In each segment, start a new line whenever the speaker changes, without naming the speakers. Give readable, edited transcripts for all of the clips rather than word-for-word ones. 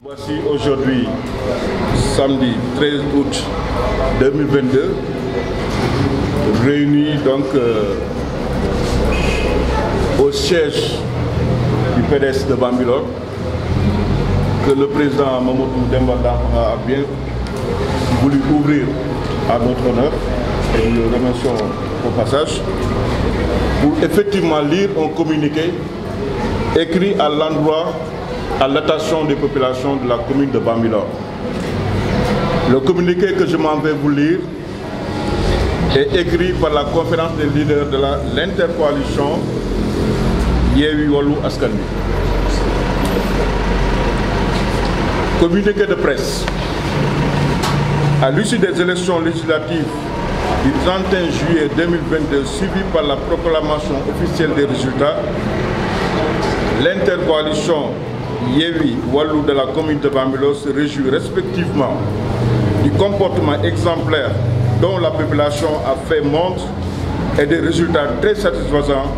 Voici aujourd'hui, samedi 13 août 2022, réunis donc au siège du PDS de Bambilor, que le président Mamadou Demba Dankokha a bien voulu ouvrir à notre honneur, et nous le remercions au passage, pour effectivement lire un communiqué écrit à l'endroit, à l'attention des populations de la commune de Bambilor. Le communiqué que je m'en vais vous lire est écrit par la conférence des leaders de l'intercoalition Yewwi Wallu Askan Wi. Communiqué de presse. À l'issue des élections législatives du 31 juillet 2022, suivi par la proclamation officielle des résultats, l'intercoalition Yewwi Wallu de la commune de Bambilor se réjouit respectivement du comportement exemplaire dont la population a fait montre et des résultats très satisfaisants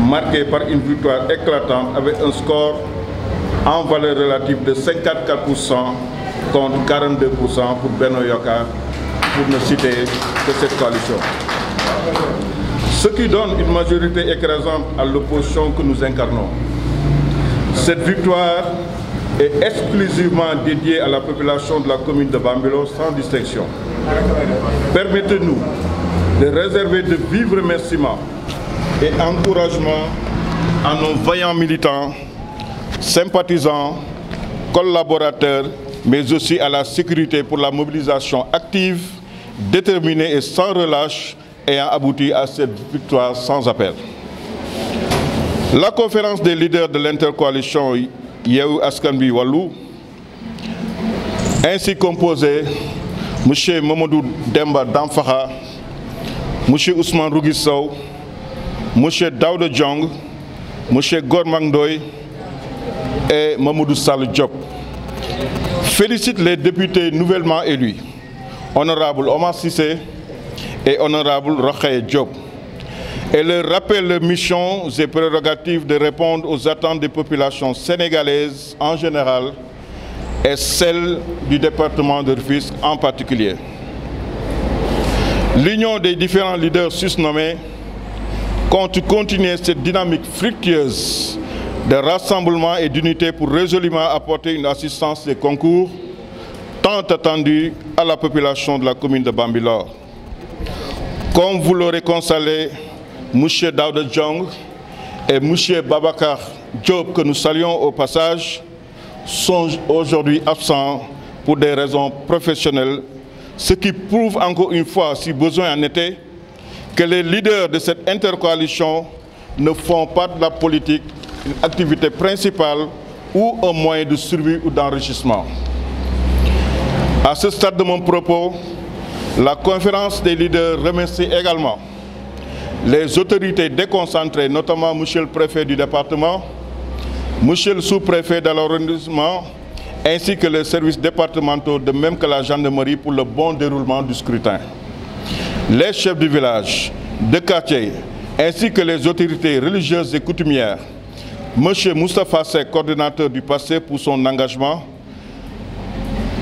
marqués par une victoire éclatante avec un score en valeur relative de 54% contre 42% pour Benno Yaakaar, pour ne citer que cette coalition. Ce qui donne une majorité écrasante à l'opposition que nous incarnons. Cette victoire est exclusivement dédiée à la population de la commune de Bambilor sans distinction. Permettez-nous de réserver de vifs remerciements et encouragements à nos vaillants militants, sympathisants, collaborateurs, mais aussi à la sécurité pour la mobilisation active, déterminée et sans relâche ayant abouti à cette victoire sans appel. La conférence des leaders de l'intercoalition Yewwi Askan Wi Wallu, ainsi composée M. Mamadou Demba Dankokha, M. Ousmane Rougui Sow, M. Daouda Diong, M. Gormak Ndoye et Mamadou Sall Diop, félicite les députés nouvellement élus, honorable Omar Cissé et honorable Rokhaya Diop, et leur rappelle leurs missions et prérogatives de répondre aux attentes des populations sénégalaises en général et celles du département de Rufisque en particulier. L'union des différents leaders susnommés compte continuer cette dynamique fructueuse de rassemblement et d'unité pour résolument apporter une assistance et concours tant attendue à la population de la commune de Bambilor. Comme vous l'aurez constaté, M. Daouda Diong et M. Babacar Diop, que nous saluons au passage, sont aujourd'hui absents pour des raisons professionnelles, ce qui prouve encore une fois, si besoin en était, que les leaders de cette intercoalition ne font pas de la politique une activité principale ou un moyen de survie ou d'enrichissement. À ce stade de mon propos, la conférence des leaders remercie également les autorités déconcentrées, notamment M. le préfet du département, M. le sous-préfet de l'arrondissement, ainsi que les services départementaux, de même que la gendarmerie pour le bon déroulement du scrutin. Les chefs du village, de quartier, ainsi que les autorités religieuses et coutumières, M. Moustapha Seck, coordinateur du passé pour son engagement,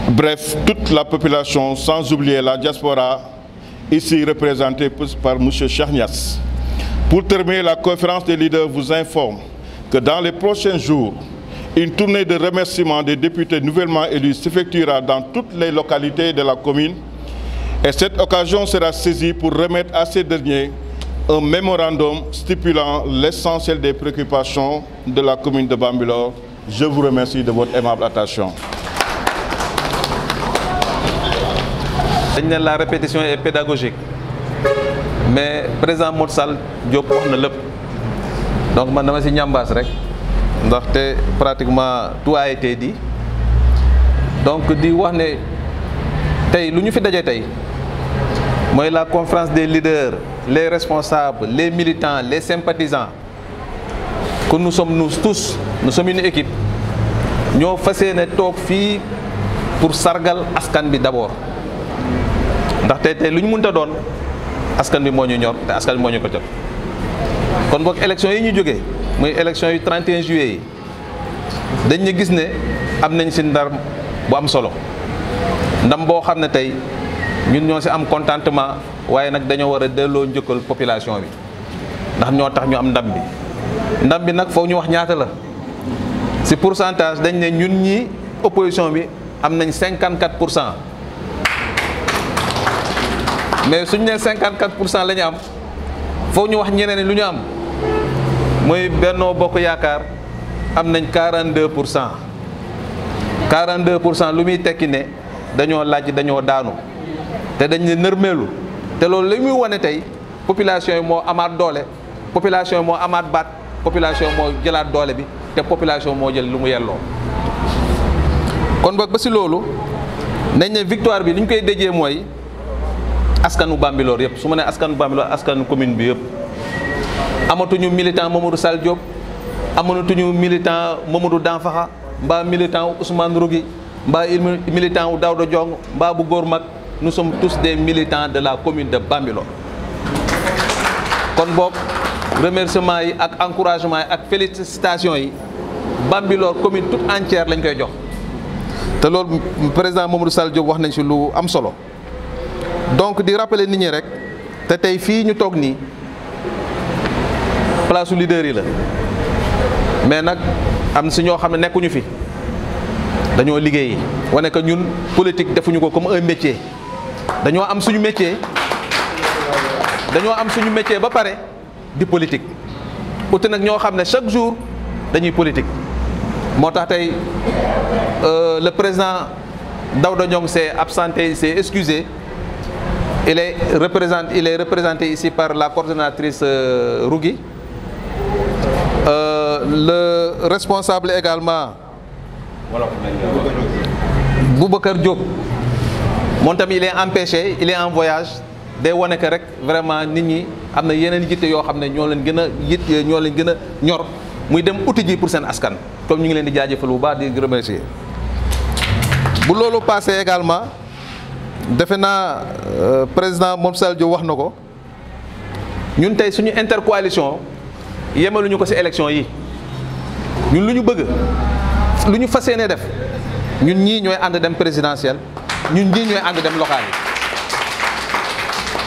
bref, toute la population, sans oublier la diaspora, ici représentée par M. Cheikh Niass. Pour terminer, la conférence des leaders vous informe que dans les prochains jours, une tournée de remerciements des députés nouvellement élus s'effectuera dans toutes les localités de la commune et cette occasion sera saisie pour remettre à ces derniers un mémorandum stipulant l'essentiel des préoccupations de la commune de Bambilor. Je vous remercie de votre aimable attention.
La répétition est pédagogique, mais président Modou Sall Diop wax na lépp, donc man dama si ñambaas rek ndaxte pratiquement tout a été dit. Donc di wax ne tey lu ñu fi daje tey mooy la conférence des leaders, les responsables, les militants, les sympathisants, que nous sommes tous une équipe ñoo fas yéene toog fii pour sargal askan bi d'abord. ndaxte tey lu ñu mënta doon askan bi moo ñu ñor te askan bi moo ñu ko jot kon boog élection yi ñu jógee muy élection yu 31 juillet yi dañ ñu gis ne am nañ si ndam bu am solo ndam boo xam ne tey ñun ñoo si am contentement waaye nag dañoo war a delloo njëkkal population bi ndax ñoo tax ñu am ndam bi nag foog ñu wax ñaata la si pourcentage dañ ne ñun ñi opposition bi am nañ 54%. mais suñu nee 54% la ñu am foog ñu wax ñeneen lu ñu am mooy Benno Bokk Yaakaar am nañ 42%. 42% lu muy tekki ne dañoo laaj dañoo daanu te dañ ne nërmeelu te loolu li muy wane tey population yi moo amaat doole population yi moo amaat baat population moo jëlaat doole bi te population moo jël lu mu yelloo. kon boog ba si loolu nañ ne victoire bi li ñu koy déjee mooy askanu Bambilor yëpp su ma nee askanu Bambilor askanu commune bi yëpp amatuñu militant Mamadou Sall Diop amatuñu militant Mamadou Danfaxa mbaa militant wu Ousmane Rougui mbaa militant wu Daouda Diong mbaa bu góor mag nous sommes tous des militants de la commune de Bambilor. kon boog remerciement yi ak encouragement yi ak félicitations yi Bambilor commune toute entière lañ koy jox te loolu président Mamadou Sall Diop wax nañ ci lu am solo. donc di rappeler nit ñi rek te tey fii ñu toog nii place su leader yi la mais nag am si ñoo xam ne nekkuñu fi dañoo liggéeyi wane que ñun politique defuñu ko comme un métier dañoo am suñu métier ba pare di politique uti nag ñoo xam ne chaque jour dañuy politique moo tax tey le président Daouda Diong s'est absenté, s'est excusé. Il est représenté ici par la coordonnatrice Rougui. Le responsable également, Boubacar Diop. Mon ami, il est empêché, il est en voyage. Day wane que rek vraiment nit ñi am na yeneen yitte yoo xam ne ñoo leen gën a ñor muy dem uti ji pour seen askan comme ñu ngi leen di jaajëfal bu baax di remercier. bu loolu passé également defe naa président Mamadou Sall Diop wax na ko ñun tey suñu intercoalition yemaluñu ko ci élection yi ñun lu ñu bëgg lu ñu fas yéene def ñun ñii ñooy ànd dem présidentielle ñun ñii ñooy ànd dem local yi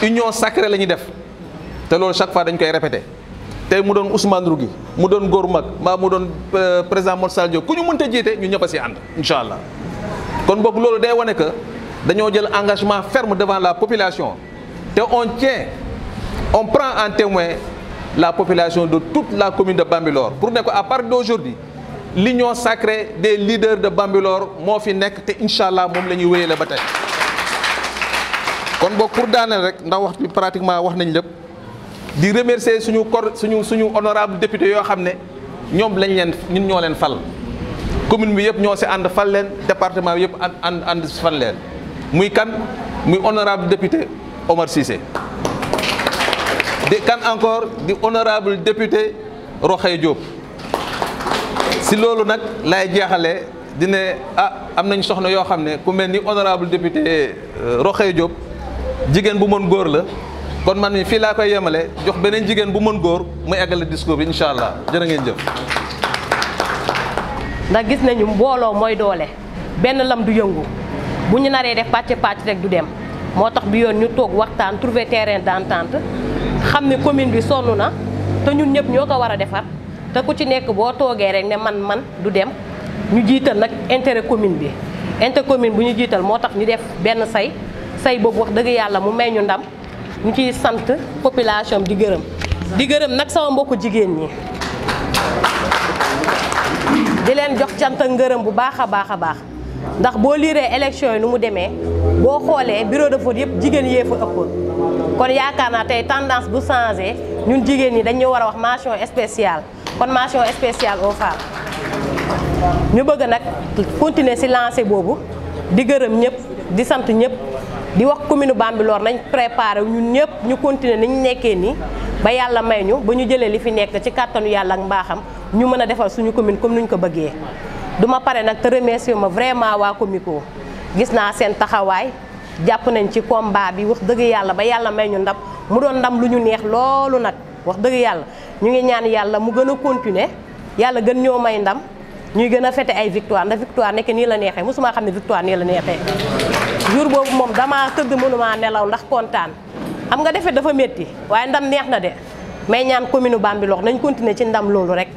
union sacrée la ñuy def te loolu chaque fois dañ koy répété tey mu doon Ousmane Rougui mu doon Góor Mag mbaa mu doon président Mamadou Sall Diop ku ñu mënta jiite ñun ñëpp a ci ànd incha allah. kon boog loolu day wane que dañoo jël engagement ferme devant la population te on prend en témoin la population de toute la commune de Bambilor pour ne ko à partir d'aujourd'hui l'union sacrée des leaders de Bambilor moo fi nekk te incha allah moom la ñuy wéyale ba tey. kon boog pour daaneel rek ndax wax bi pratiquement wax nañ lépp di remercier suñu honorable député yoo xam ne ñoom lañ leen ñun ñoo leen fal. commune bi yëpp ñoo ci ànd fal leen département bi yëpp ànd fal leen muy kan muy honorable député Omar Cissé di kan encore di honorable député Roxay Diop si loolu nag lay jeexalee di ne am nañ soxna yoo xam ne ku mel ni honorable député Roxay Diop jigéen bu mën góor la kon man mi fii laa koy yemale jox beneen jigéen bu mën góor mu eggale discours bi incha allah jërë ngeen jëf.
ndax gis nañu mbooloo mooy doole benn lam du yëngu bu ñu naree def pàcc rek du dem moo tax bi yoon ñu toog waxtaan trouver terrain d'entente xam ne commune bi sonn na te ñun ñëpp ñoo ko war a defar te ku ci nekk boo toogee rek ne man du dem ñu jiital nag intérêt commune bi intérêt commune bu ñu jiital moo tax ñu def benn say boobu wax dëgg yàlla mu may ñu ndam ñu ciy sant population di gërëm nag sama mbokku jigéen ñi di leen jox cant ak ngërëm bu baax a baax ndax boo liiree élection yi nu mu demee boo xoolee bureau de vote yëpp jigéen yee fa ëppoon kon yaakaar naa tey tendance bu changé ñun jigéen ñi dañu war a wax mention spéciale kon mention spéciale aux femmes ñu bëgg nag continuer ci lancé boobu di gërëm ñëpp di sant ñëpp di wax commune Bambilor nañ préparé ñun ñëpp ñu continuer ni ñu nekkee nii ba yàlla may ñu ba ñu jëlee li fi nekk ci kàttanu yàlla ak mbaaxam ñu mën a defal suñu commune comme ni ñu ko bëggee duma pare nag te remercier ma vraiment waa Comico gis naa seen taxawaay jàpp nañ ci combat bi wax dëgg yàlla ba yàlla may ñu ndam mu doon ndam lu ñu neex loolu nag wax dëgg yàlla ñu ngi ñaan yàlla mu gën a continuer yàlla gën ñoo may ndam ñuy gën a fête ay victoire ndax victoire nekk nii la neexee mosuma xam ne victoire nii la neexee jour boobu moom damaa tëdd mënuma nelaw ndax kontaan xam nga defet dafa métti waaye ndam neex na de may ñaan commune Bambilor nañ continuer ci ndam loolu rek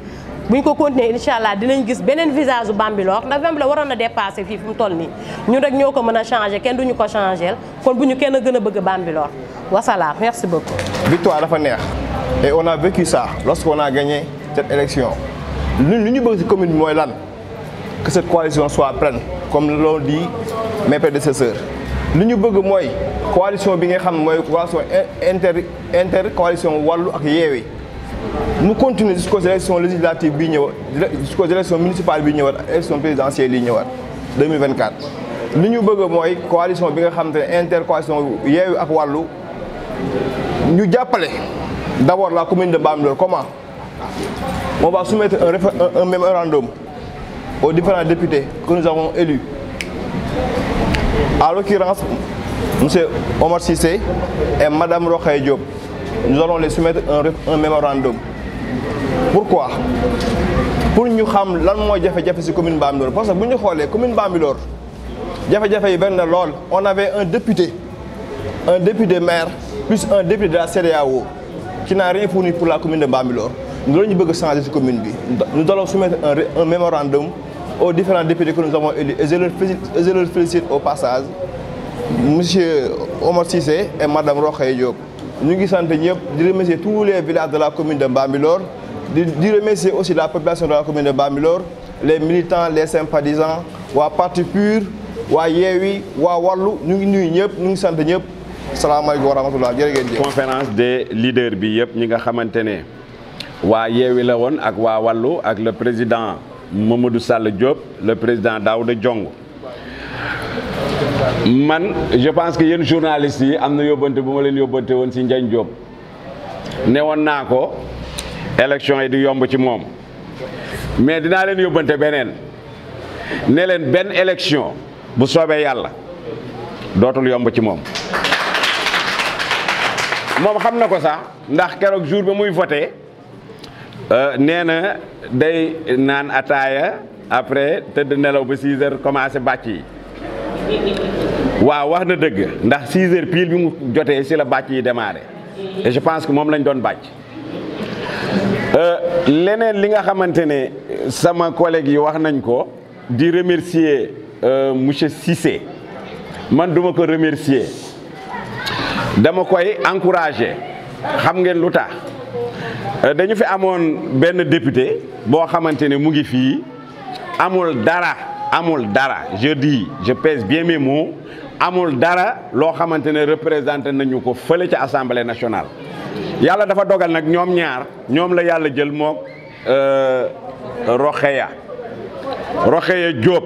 buñ ko continuer incha allah dinañ gis beneen visage bu Bambilor ndax Bambilor waroon na dépasser fii fu mu toll nii ñun rek ñoo ko mën a changer kenn duñu ko changer kon bu ñu kenn gën a bëgg Bambilor wasalaam merci beaucoup.
Victoire dafa neex et on a vécu ça lorsqu'on a gagné cette élection ñun li ñu bëgg ci commune bi mooy lan que cette coalition soit pleine comme l'ont dit mes prédécesseurs li ñu bëgg mooy coalition bi nga xam mooy coalition inter coalition Wallu ak Yewwi mu continuer jusqu'aux élections législatives bi ñëw jusqu'aux élections municipales bi ñëwaat élections présidentielles yi ñëwaat 2024 li ñu bëgg mooy coalition bi nga xam te ne intercoalition Yewwi ak Wallu ñu jàppale d'abord la commune de Bambilor. Comment? On va soumettre un mémorandum aux différents députés que nous avons élus. À l'occurrence, M. Omar Cissé et Mme Rokhaya Diop. Nous allons les soumettre un mémorandum. Pourquoi? Pour nous savoir ce que c'est la commune de Bambilor. Parce que si nous regardons la commune de Bambilor, on avait un député maire, plus un député de la CEDEAO qui n'a rien fourni pour la commune de Bambilor. Nous allons changer cette commune. Nous allons soumettre un mémorandum aux différents députés que nous avons élus. Et je leur félicite au passage, M. Omar Cissé et Mme Rokhaya Diop. Nous remercions tous les villages de la commune de Bambilor, de remercier aussi la population de la commune de Bambilor, les militants, les sympathisants, les partis purs, les Yewwi, les Wallu, nous sommes tous. Salaamaaleykum wa rahmatulah jërëjëf.
Conférence des leaders bi yëpp ñi nga xamante ne waa Yewwi la woon ak waa Wallu ak le président Mamadou Sall Diop le président Daouda Diong. Man je pense que yéen journalistes yi am na yóbbante bu ma leen yóbbante woon si Ndiagne Diop ne woon naa ko élection yi di yomb ci moom mais dinaa leen yóbbante beneen ne leen benn élection bu soobee yàlla dootul yomb ci moom. moom xam na ko sax ndax keroog jour ba muy voté nee na day naan ataaya après tëdd nelaw ba 6 heures commencé bàcc yi waaw wax na dëgg ndax 6 heures pile bi mu jotee si la bàcc yi démarré et je pense que moom lañ doon bàcc. leneen li nga xamante ne sama collègue yi wax nañ ko di remercier monsieur Cissé man duma ko remercier. dama koy encourager xam ngeen lu tax dañu fi amoon benn député boo xamante ne mu ngi fii amul dara je pèse bien mes mots amul dara loo xamante ne représenté nañu ko fële ca assemblée nationale. yàlla dafa dogal nag ñoom ñaar ñoom la yàlla jël moom Rokhaya Diop.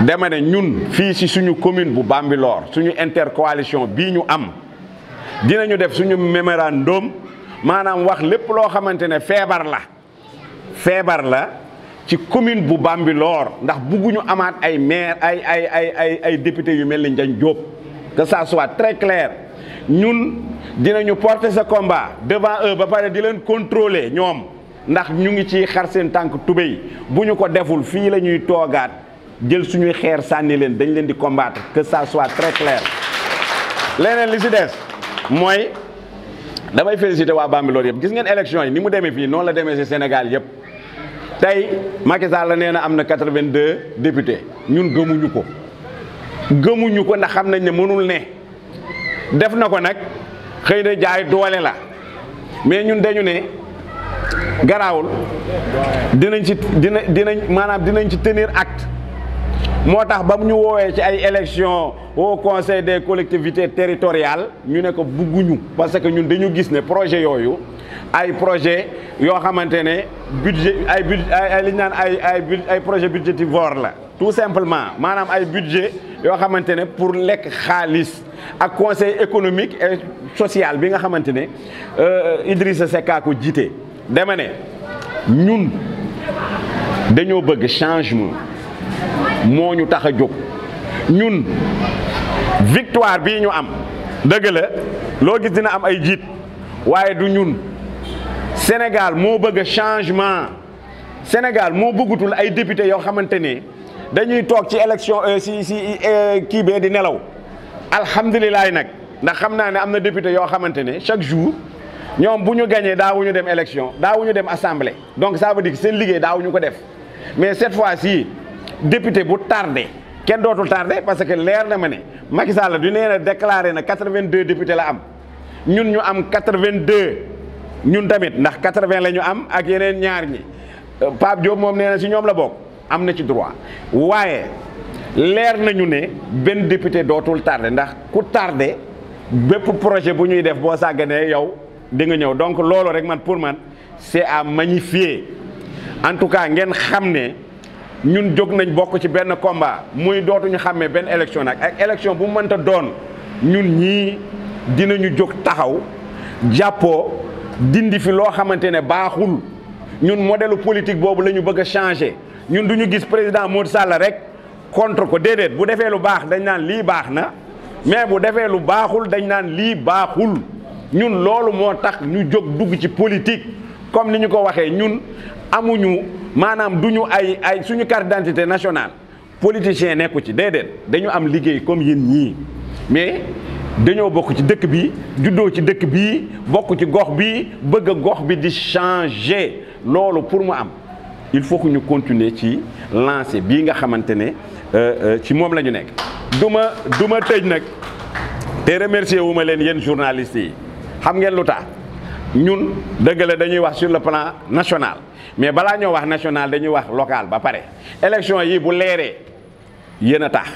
dama ne ñun fii ci suñu commune bu Bambilor suñu intercoalition bii ñu am dinañu def suñu mémorandum maanaam wax lépp loo xamante ne feebar la ci commune bu Bambilor ndax bugguñu amaat ay maire ay député yu mel ni Ndiagne Diop que ça soit très clair ñun dinañu porter ce combat devant eux ba pare di leen contrôler ñoom ndax ñu ngi ci xar seen tànk tubéy bu ñu ko deful fii la ñuy toogaat jël suñuy xeer sànni leen dañ leen di combattre que ça soit très clair. leneen li ci des mooy damay féliciter waa Bambilor yëpp gis ngeen élection yi ni mu demee fii noonu la demee ci Sénégal yëpp tey Macky Sall la nee na am na 82 députés ñun gëmuñu ko ndax xam nañ ne mënul ne def na ko nag xëy na jaay doole la mais ñun dañu ne garaawul dinañ ci tenir acte. moo tax ba mu ñu woowee ci ay élections au conseil des collectivités territoriales ñu ne ko bugguñu parce que ñun dañu gis ne projet yooyu ay projet yoo xamante ne budget li ñu naan ay projet budgétivore la tout simplement maanaam ay budget yoo xamante ne pour lekk xaalis ak conseil économique et social bi nga xamante ne Idrissa Seck ko jiite dama ne ñun dañoo bëgg changement moo ñu tax a jóg ñun victoire bii ñu am dëgg la loo gis dina am ay jiit waaye du ñun Sénégal moo bëgg changement Sénégal moo bëggutul ay député yoo xamante ne dañuy toog ci élection si kii bee di nelaw alhamdulilah nag ndax xam naa ne am na député yoo xamante ne chaque jour ñoom bu ñu gañee daawuñu dem élection daawuñu dem assemblée donc ça veut dire que seen liggéey daawuñu ko def mais cette fois-ci député bu tardé kenn dootul tardé parce que leer na ma ne Macky Sall du nee na déclaré na 82 députés la am ñun ñu am 82 ñun tamit ndax 80 la ñu am ak yeneen ñaar ñi Pape Diop moom nee na si ñoom la bokk am na ci droit waaye leer nañu ne benn député dootul tardé ndax ku tardé bépp projet bu ñuy def boo sàgganee yow di nga ñëw donc loolu rek man pour man c'est à magnifier en tout cas ngeen xam ne ñun jóg nañ bokk ci benn combat muy dootuñu xàmmee benn élection nag ak élection bu mu mënta doon ñun ñii dinañu jóg taxaw jàppoo dindi fi loo xamante ne baaxul ñun modèle politique boobu la ñu bëgg a changer ñun du ñu gis président Macky Sall rek contre ko déedéet bu defee lu baax dañ naan lii baax na mais bu defee lu baaxul dañ naan lii baaxul ñun loolu moo tax ñu jóg dugg ci politique comme ni ñu ko waxee ñun amuñu maanaam duñu ay suñu carte d'identité nationale politicien nekku ci déedéet dañu am liggéey comme yéen ñii mais dañoo bokk ci dëkk bi juddoo ci dëkk bi bokk ci gox bi bëgg gox bi di changer loolu pour mu am il faut que ñu continuer ci lancer bii nga xamante ne ci moom la ñu nekk du ma tëj nag te remercier wu ma leen yéen journalistes yi xam ngeen lu tax ñun dëgg la dañuy wax sur le plan national mais balaa ñoo wax national dañuy wax local ba pare élection yi bu leeree yéen a tax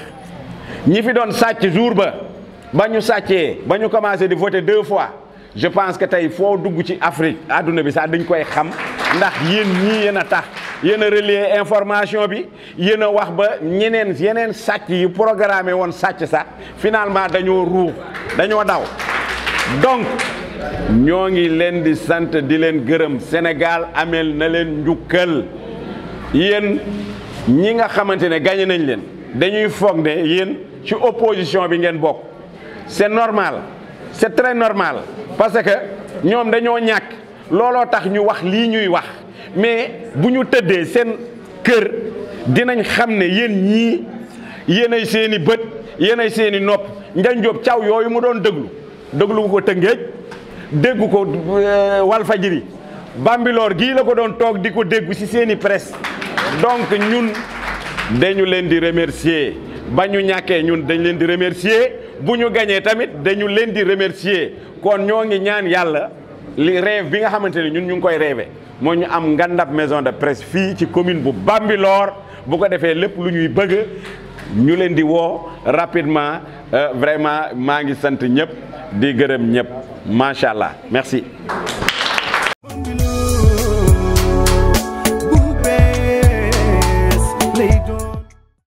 ñi fi doon sàcc jour ba ñu sàccee ba ñu commencé di voter 2 fois je pense que tey foo dugg ci Afrique àdduna bi sax dañ koy xam ndax yéen ñii yéen a tax yéen a relayer information bi yéen a wax ba yeneen sàcc yi programmé woon sàcc sax finalement dañoo ruux dañoo daw donc ñoo ngi leen di sant di leen gërëm Sénégal amel na leen njukkal yéen ñi nga xamante ne gagné nañ leen dañuy foog ne yéen ci opposition bi ngeen bokk c'est normal c'est très normal parce que ñoom dañoo ñàkk looloo tax ñu wax lii ñuy wax mais bu ñu tëddee seen kër dinañ xam ne yéen ñii yéenay seeni bët yéenay seeni nopp Ndiagne Diop Thiaw yooyu mu doon déglu ko Tëngéej déggu ko Walfadjri Bambilor gii la ko doon toog di ko déggu ci seeni presse donc ñun dañu leen di remercier ba ñu ñàkkee ñun dañ leen di remercier bu ñu gañee tamit dañu leen di remercier kon ñoo ngi ñaan yàlla li rêve bi nga xamante ne ñun ñu ngi koy rêvé moo ñu am ngandab maison de presse fii ci commune bu Bambilor bu ko defee lépp lu ñuy bëgg ñu leen di woo rapidement vraiment maa ngi sant ñëpp di gërëm ñëpp macha allah merci.